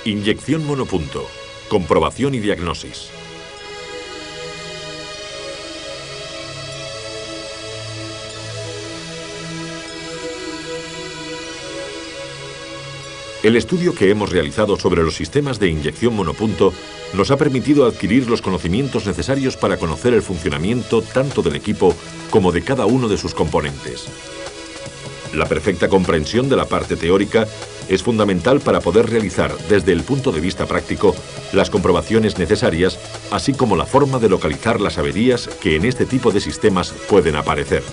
Inyección monopunto. Comprobación y diagnosis. El estudio que hemos realizado sobre los sistemas de inyección monopunto nos ha permitido adquirir los conocimientos necesarios para conocer el funcionamiento tanto del equipo como de cada uno de sus componentes. La perfecta comprensión de la parte teórica es fundamental para poder realizar, desde el punto de vista práctico, las comprobaciones necesarias, así como la forma de localizar las averías que en este tipo de sistemas pueden aparecer.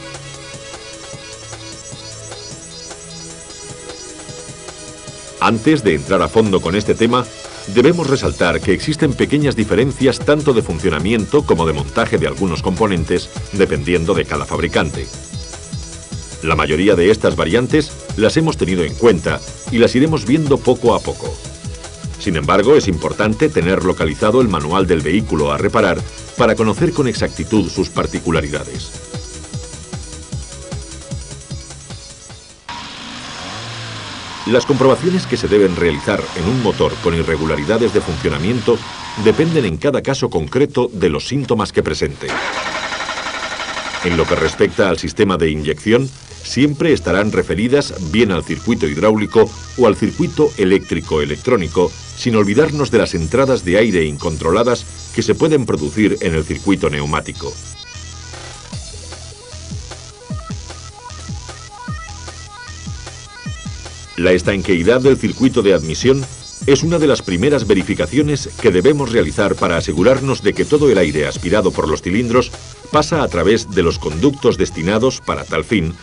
Antes de entrar a fondo con este tema, debemos resaltar que existen pequeñas diferencias tanto de funcionamiento como de montaje de algunos componentes, dependiendo de cada fabricante. La mayoría de estas variantes las hemos tenido en cuenta y las iremos viendo poco a poco. Sin embargo, es importante tener localizado el manual del vehículo a reparar para conocer con exactitud sus particularidades. Las comprobaciones que se deben realizar en un motor con irregularidades de funcionamiento dependen en cada caso concreto de los síntomas que presente. En lo que respecta al sistema de inyección, siempre estarán referidas bien al circuito hidráulico o al circuito eléctrico-electrónico, sin olvidarnos de las entradas de aire incontroladas que se pueden producir en el circuito neumático. La estanqueidad del circuito de admisión es una de las primeras verificaciones que debemos realizar para asegurarnos de que todo el aire aspirado por los cilindros pasa a través de los conductos destinados para tal fin,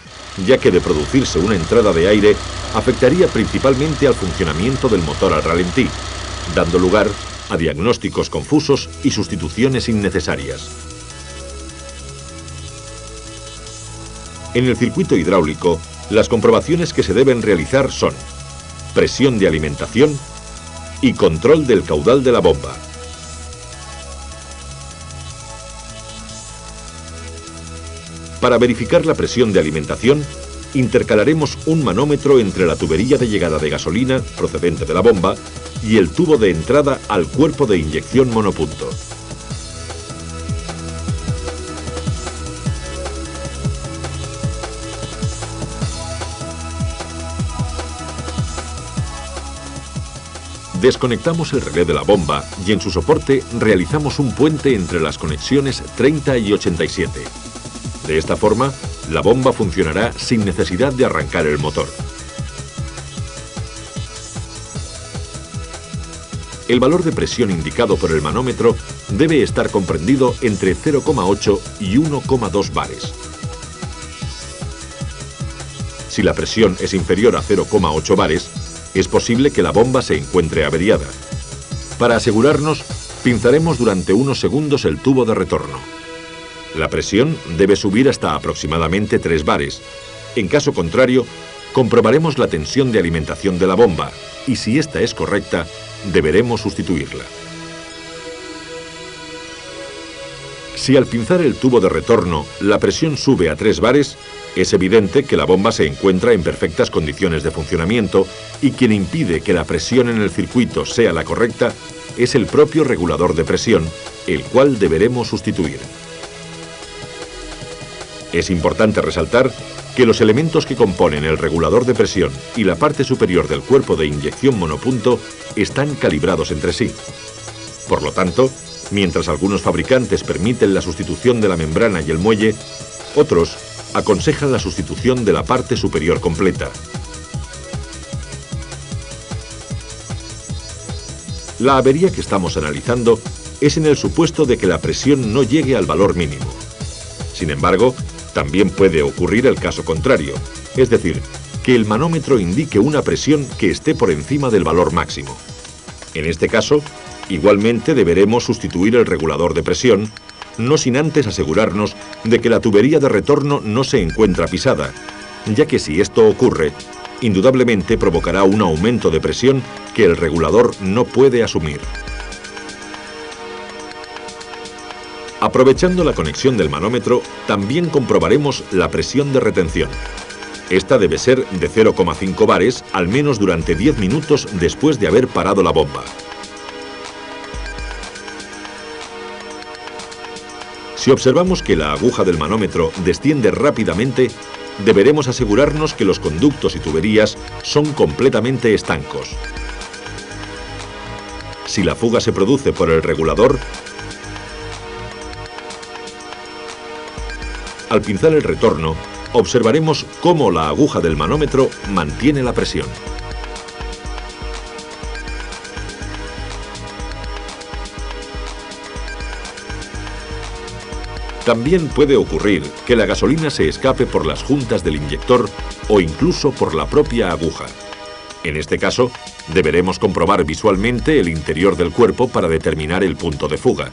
ya que de producirse una entrada de aire afectaría principalmente al funcionamiento del motor al ralentí, dando lugar a diagnósticos confusos y sustituciones innecesarias. En el circuito hidráulico, las comprobaciones que se deben realizar son presión de alimentación y control del caudal de la bomba. Para verificar la presión de alimentación, intercalaremos un manómetro entre la tubería de llegada de gasolina procedente de la bomba y el tubo de entrada al cuerpo de inyección monopunto. Desconectamos el relé de la bomba y en su soporte realizamos un puente entre las conexiones 30 y 87. De esta forma, la bomba funcionará sin necesidad de arrancar el motor. El valor de presión indicado por el manómetro debe estar comprendido entre 0,8 y 1,2 bares. Si la presión es inferior a 0,8 bares, es posible que la bomba se encuentre averiada. Para asegurarnos, pinzaremos durante unos segundos el tubo de retorno. La presión debe subir hasta aproximadamente 3 bares. En caso contrario, comprobaremos la tensión de alimentación de la bomba y si esta es correcta, deberemos sustituirla. Si al pinzar el tubo de retorno la presión sube a 3 bares, es evidente que la bomba se encuentra en perfectas condiciones de funcionamiento y quien impide que la presión en el circuito sea la correcta es el propio regulador de presión, el cual deberemos sustituir. Es importante resaltar que los elementos que componen el regulador de presión y la parte superior del cuerpo de inyección monopunto están calibrados entre sí. Por lo tanto, mientras algunos fabricantes permiten la sustitución de la membrana y el muelle, otros aconsejan la sustitución de la parte superior completa. La avería que estamos analizando es en el supuesto de que la presión no llegue al valor mínimo. Sin embargo, también puede ocurrir el caso contrario, es decir, que el manómetro indique una presión que esté por encima del valor máximo. En este caso, igualmente deberemos sustituir el regulador de presión, no sin antes asegurarnos de que la tubería de retorno no se encuentra pisada, ya que si esto ocurre, indudablemente provocará un aumento de presión que el regulador no puede asumir. Aprovechando la conexión del manómetro, también comprobaremos la presión de retención. Esta debe ser de 0,5 bares al menos durante 10 minutos después de haber parado la bomba. Si observamos que la aguja del manómetro desciende rápidamente, deberemos asegurarnos que los conductos y tuberías son completamente estancos. Si la fuga se produce por el regulador, al pinzar el retorno, observaremos cómo la aguja del manómetro mantiene la presión. También puede ocurrir que la gasolina se escape por las juntas del inyector o incluso por la propia aguja. En este caso, deberemos comprobar visualmente el interior del cuerpo para determinar el punto de fuga.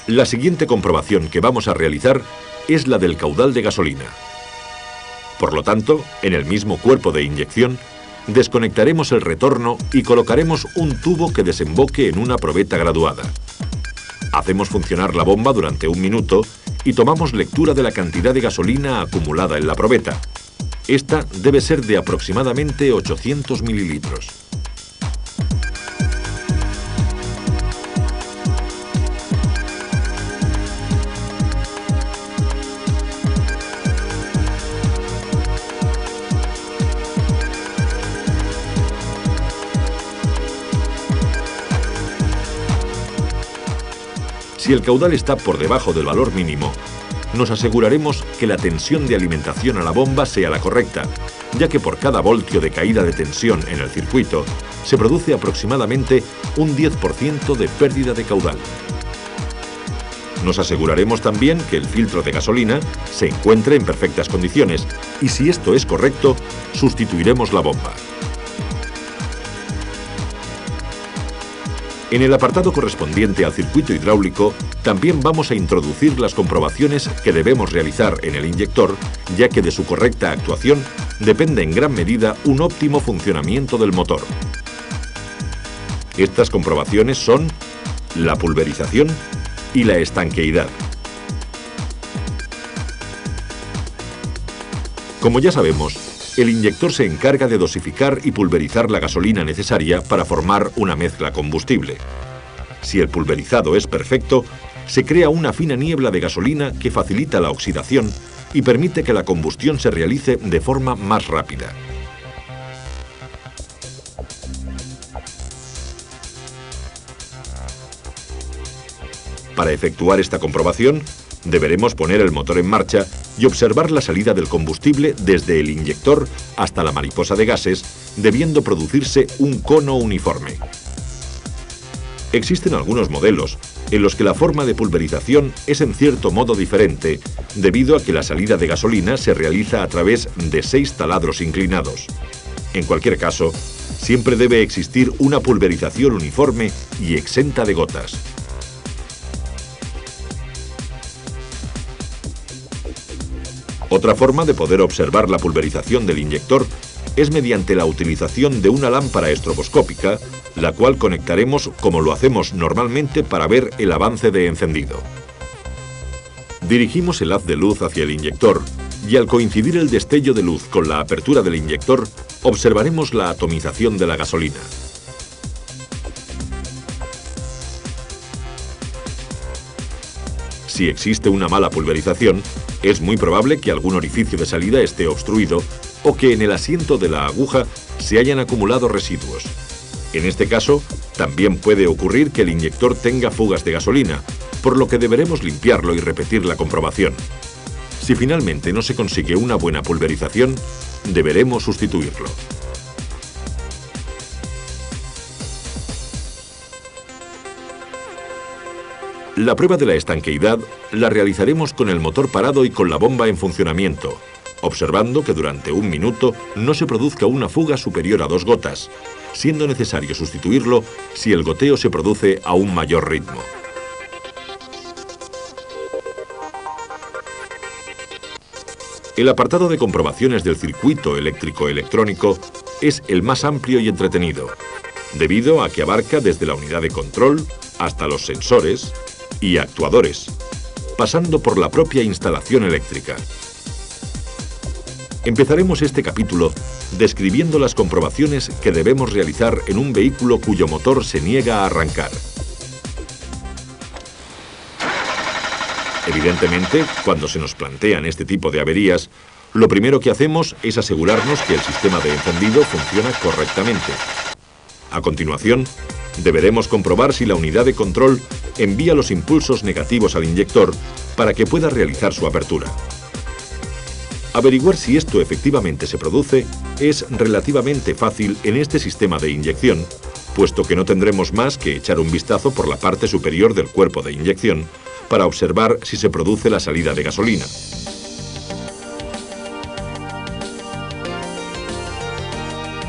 La siguiente comprobación que vamos a realizar es la del caudal de gasolina. Por lo tanto, en el mismo cuerpo de inyección, desconectaremos el retorno y colocaremos un tubo que desemboque en una probeta graduada. Hacemos funcionar la bomba durante 1 minuto y tomamos lectura de la cantidad de gasolina acumulada en la probeta. Esta debe ser de aproximadamente 800 mililitros. Si el caudal está por debajo del valor mínimo, nos aseguraremos que la tensión de alimentación a la bomba sea la correcta, ya que por cada voltio de caída de tensión en el circuito se produce aproximadamente un 10% de pérdida de caudal. Nos aseguraremos también que el filtro de gasolina se encuentre en perfectas condiciones y si esto es correcto, sustituiremos la bomba. En el apartado correspondiente al circuito hidráulico, también vamos a introducir las comprobaciones que debemos realizar en el inyector, ya que de su correcta actuación depende en gran medida un óptimo funcionamiento del motor. Estas comprobaciones son la pulverización y la estanqueidad. Como ya sabemos, el inyector se encarga de dosificar y pulverizar la gasolina necesaria para formar una mezcla combustible. Si el pulverizado es perfecto, se crea una fina niebla de gasolina que facilita la oxidación y permite que la combustión se realice de forma más rápida. Para efectuar esta comprobación, deberemos poner el motor en marcha y observar la salida del combustible desde el inyector hasta la mariposa de gases, debiendo producirse un cono uniforme. Existen algunos modelos en los que la forma de pulverización es en cierto modo diferente, debido a que la salida de gasolina se realiza a través de 6 taladros inclinados. En cualquier caso, siempre debe existir una pulverización uniforme y exenta de gotas. Otra forma de poder observar la pulverización del inyector es mediante la utilización de una lámpara estroboscópica, la cual conectaremos como lo hacemos normalmente para ver el avance de encendido. Dirigimos el haz de luz hacia el inyector y al coincidir el destello de luz con la apertura del inyector, observaremos la atomización de la gasolina. Si existe una mala pulverización, es muy probable que algún orificio de salida esté obstruido o que en el asiento de la aguja se hayan acumulado residuos. En este caso, también puede ocurrir que el inyector tenga fugas de gasolina, por lo que deberemos limpiarlo y repetir la comprobación. Si finalmente no se consigue una buena pulverización, deberemos sustituirlo. La prueba de la estanqueidad la realizaremos con el motor parado y con la bomba en funcionamiento, observando que durante 1 minuto no se produzca una fuga superior a 2 gotas, siendo necesario sustituirlo si el goteo se produce a un mayor ritmo. El apartado de comprobaciones del circuito eléctrico-electrónico es el más amplio y entretenido, debido a que abarca desde la unidad de control hasta los sensores, y actuadores, pasando por la propia instalación eléctrica. Empezaremos este capítulo describiendo las comprobaciones que debemos realizar en un vehículo cuyo motor se niega a arrancar. Evidentemente, cuando se nos plantean este tipo de averías, lo primero que hacemos es asegurarnos que el sistema de encendido funciona correctamente. A continuación, deberemos comprobar si la unidad de control envía los impulsos negativos al inyector para que pueda realizar su apertura. Averiguar si esto efectivamente se produce es relativamente fácil en este sistema de inyección, puesto que no tendremos más que echar un vistazo por la parte superior del cuerpo de inyección para observar si se produce la salida de gasolina.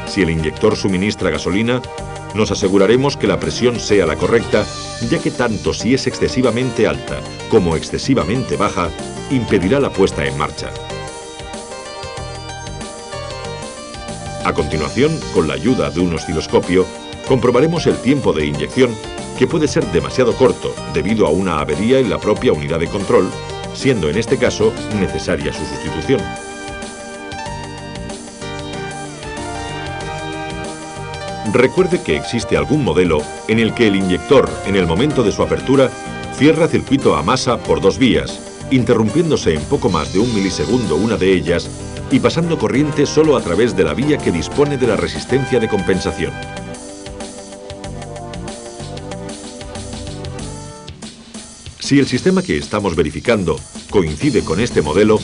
Si el inyector suministra gasolina, nos aseguraremos que la presión sea la correcta, ya que tanto si es excesivamente alta como excesivamente baja, impedirá la puesta en marcha. A continuación, con la ayuda de un osciloscopio, comprobaremos el tiempo de inyección, que puede ser demasiado corto debido a una avería en la propia unidad de control, siendo en este caso necesaria su sustitución. Recuerde que existe algún modelo en el que el inyector, en el momento de su apertura, cierra circuito a masa por dos vías, interrumpiéndose en poco más de un milisegundo una de ellas y pasando corriente solo a través de la vía que dispone de la resistencia de compensación. Si el sistema que estamos verificando coincide con este modelo,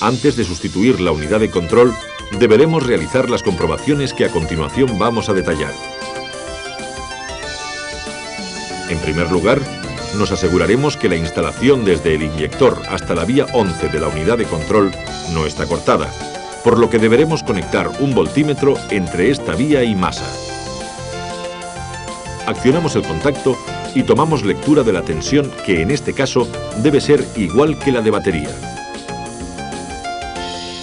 antes de sustituir la unidad de control, deberemos realizar las comprobaciones que a continuación vamos a detallar. En primer lugar, nos aseguraremos que la instalación desde el inyector hasta la vía 11 de la unidad de control no está cortada, por lo que deberemos conectar un voltímetro entre esta vía y masa. Accionamos el contacto y tomamos lectura de la tensión, que en este caso debe ser igual que la de batería.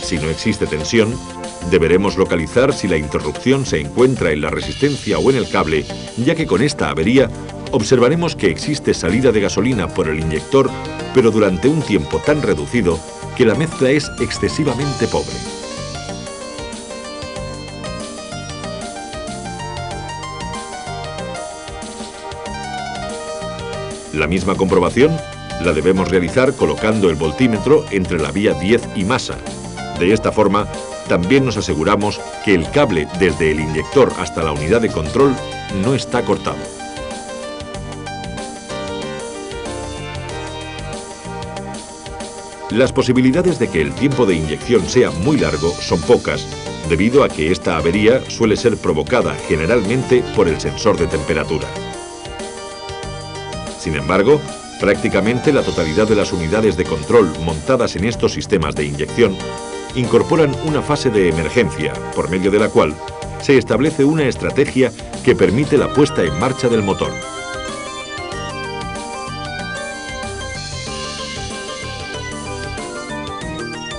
Si no existe tensión, deberemos localizar si la interrupción se encuentra en la resistencia o en el cable, ya que con esta avería observaremos que existe salida de gasolina por el inyector, pero durante un tiempo tan reducido que la mezcla es excesivamente pobre. La misma comprobación la debemos realizar colocando el voltímetro entre la vía 10 y masa. De esta forma, también nos aseguramos que el cable desde el inyector hasta la unidad de control no está cortado. Las posibilidades de que el tiempo de inyección sea muy largo son pocas, debido a que esta avería suele ser provocada generalmente por el sensor de temperatura. Sin embargo, prácticamente la totalidad de las unidades de control montadas en estos sistemas de inyección incorporan una fase de emergencia, por medio de la cual se establece una estrategia que permite la puesta en marcha del motor.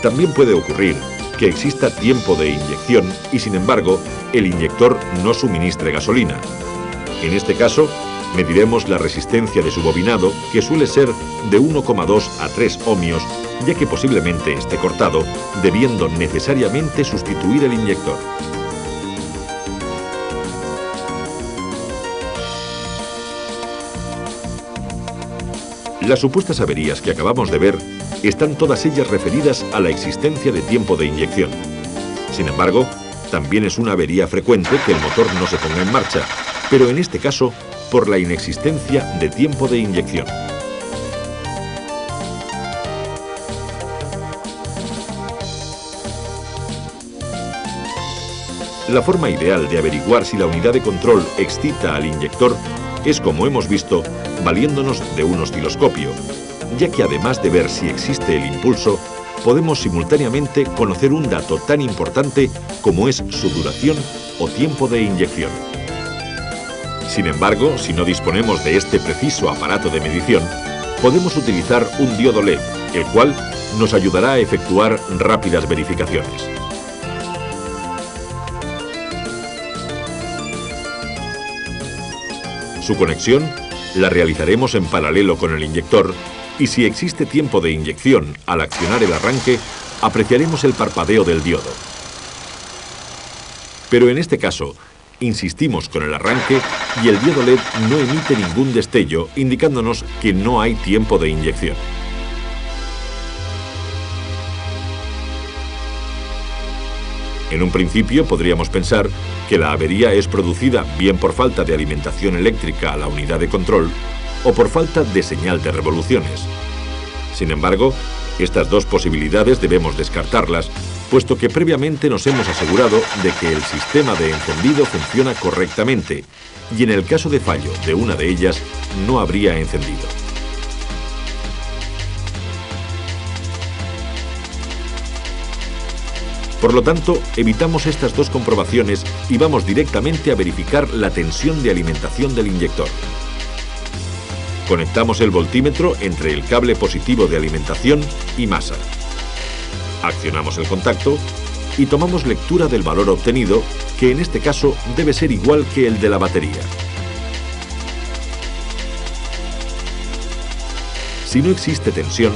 También puede ocurrir que exista tiempo de inyección y, sin embargo, el inyector no suministre gasolina. En este caso, mediremos la resistencia de su bobinado, que suele ser de 1,2 a 3 ohmios, ya que posiblemente esté cortado, debiendo necesariamente sustituir el inyector. Las supuestas averías que acabamos de ver están todas ellas referidas a la existencia de tiempo de inyección. Sin embargo, también es una avería frecuente que el motor no se ponga en marcha, pero en este caso por la inexistencia de tiempo de inyección. La forma ideal de averiguar si la unidad de control excita al inyector es, como hemos visto, valiéndonos de un osciloscopio, ya que además de ver si existe el impulso, podemos simultáneamente conocer un dato tan importante como es su duración o tiempo de inyección. Sin embargo, si no disponemos de este preciso aparato de medición, podemos utilizar un diodo LED, el cual nos ayudará a efectuar rápidas verificaciones. Su conexión La realizaremos en paralelo con el inyector y si existe tiempo de inyección al accionar el arranque, apreciaremos el parpadeo del diodo. Pero en este caso, insistimos con el arranque y el diodo LED no emite ningún destello, indicándonos que no hay tiempo de inyección. En un principio podríamos pensar que la avería es producida bien por falta de alimentación eléctrica a la unidad de control o por falta de señal de revoluciones. Sin embargo, estas dos posibilidades debemos descartarlas, puesto que previamente nos hemos asegurado de que el sistema de encendido funciona correctamente y en el caso de fallo de una de ellas no habría encendido. Por lo tanto, evitamos estas dos comprobaciones y vamos directamente a verificar la tensión de alimentación del inyector. Conectamos el voltímetro entre el cable positivo de alimentación y masa. Accionamos el contacto y tomamos lectura del valor obtenido, que en este caso debe ser igual que el de la batería. Si no existe tensión,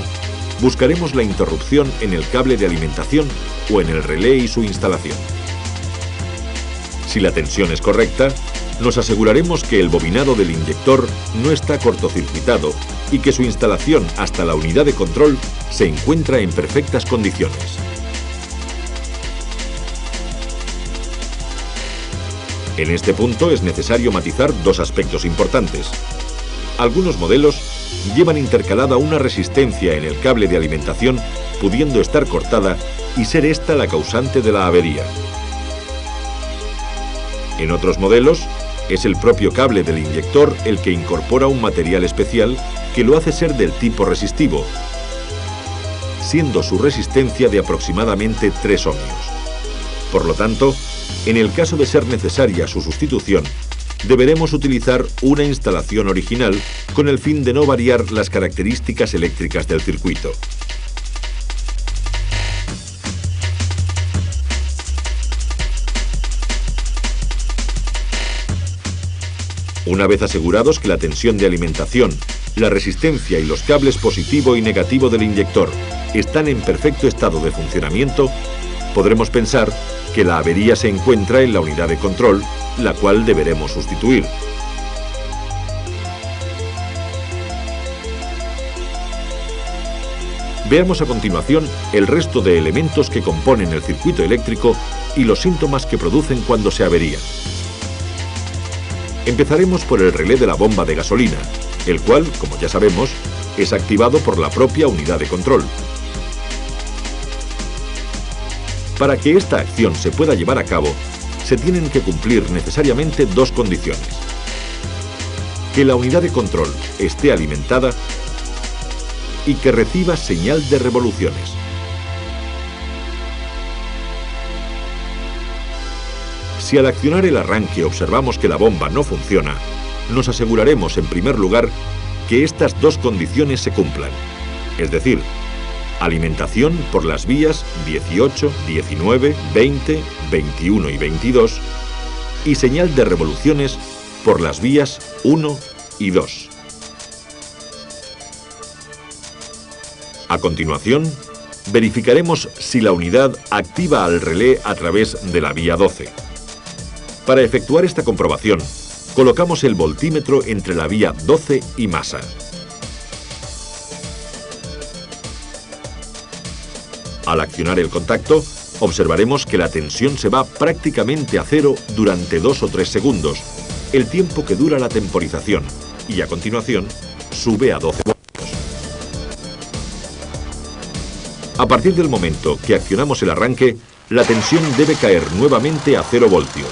buscaremos la interrupción en el cable de alimentación o en el relé y su instalación. Si la tensión es correcta, nos aseguraremos que el bobinado del inyector no está cortocircuitado y que su instalación hasta la unidad de control se encuentra en perfectas condiciones. En este punto es necesario matizar dos aspectos importantes. Algunos modelos llevan intercalada una resistencia en el cable de alimentación, pudiendo estar cortada y ser esta la causante de la avería. En otros modelos, es el propio cable del inyector el que incorpora un material especial que lo hace ser del tipo resistivo, siendo su resistencia de aproximadamente 3 ohmios. Por lo tanto, en el caso de ser necesaria su sustitución, deberemos utilizar una instalación original con el fin de no variar las características eléctricas del circuito. Una vez asegurados que la tensión de alimentación, la resistencia y los cables positivo y negativo del inyector están en perfecto estado de funcionamiento, podremos pensar que la avería se encuentra en la unidad de control, la cual deberemos sustituir. Veamos a continuación el resto de elementos que componen el circuito eléctrico y los síntomas que producen cuando se averían. Empezaremos por el relé de la bomba de gasolina, el cual, como ya sabemos, es activado por la propia unidad de control. Para que esta acción se pueda llevar a cabo, se tienen que cumplir necesariamente dos condiciones: que la unidad de control esté alimentada y que reciba señal de revoluciones. Si al accionar el arranque observamos que la bomba no funciona, nos aseguraremos en primer lugar que estas dos condiciones se cumplan, es decir, alimentación por las vías 18, 19, 20, 21 y 22 y señal de revoluciones por las vías 1 y 2. A continuación, verificaremos si la unidad activa al relé a través de la vía 12. Para efectuar esta comprobación, colocamos el voltímetro entre la vía 12 y masa. Al accionar el contacto, observaremos que la tensión se va prácticamente a cero durante 2 o 3 segundos, el tiempo que dura la temporización, y a continuación sube a 12 voltios. A partir del momento que accionamos el arranque, la tensión debe caer nuevamente a 0 voltios,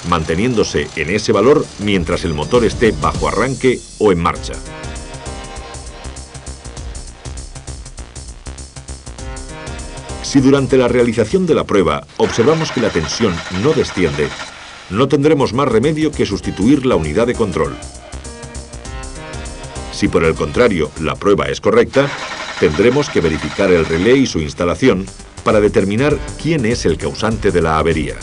manteniéndose en ese valor mientras el motor esté bajo arranque o en marcha. Si durante la realización de la prueba observamos que la tensión no desciende, no tendremos más remedio que sustituir la unidad de control. Si por el contrario la prueba es correcta, tendremos que verificar el relé y su instalación para determinar quién es el causante de la avería.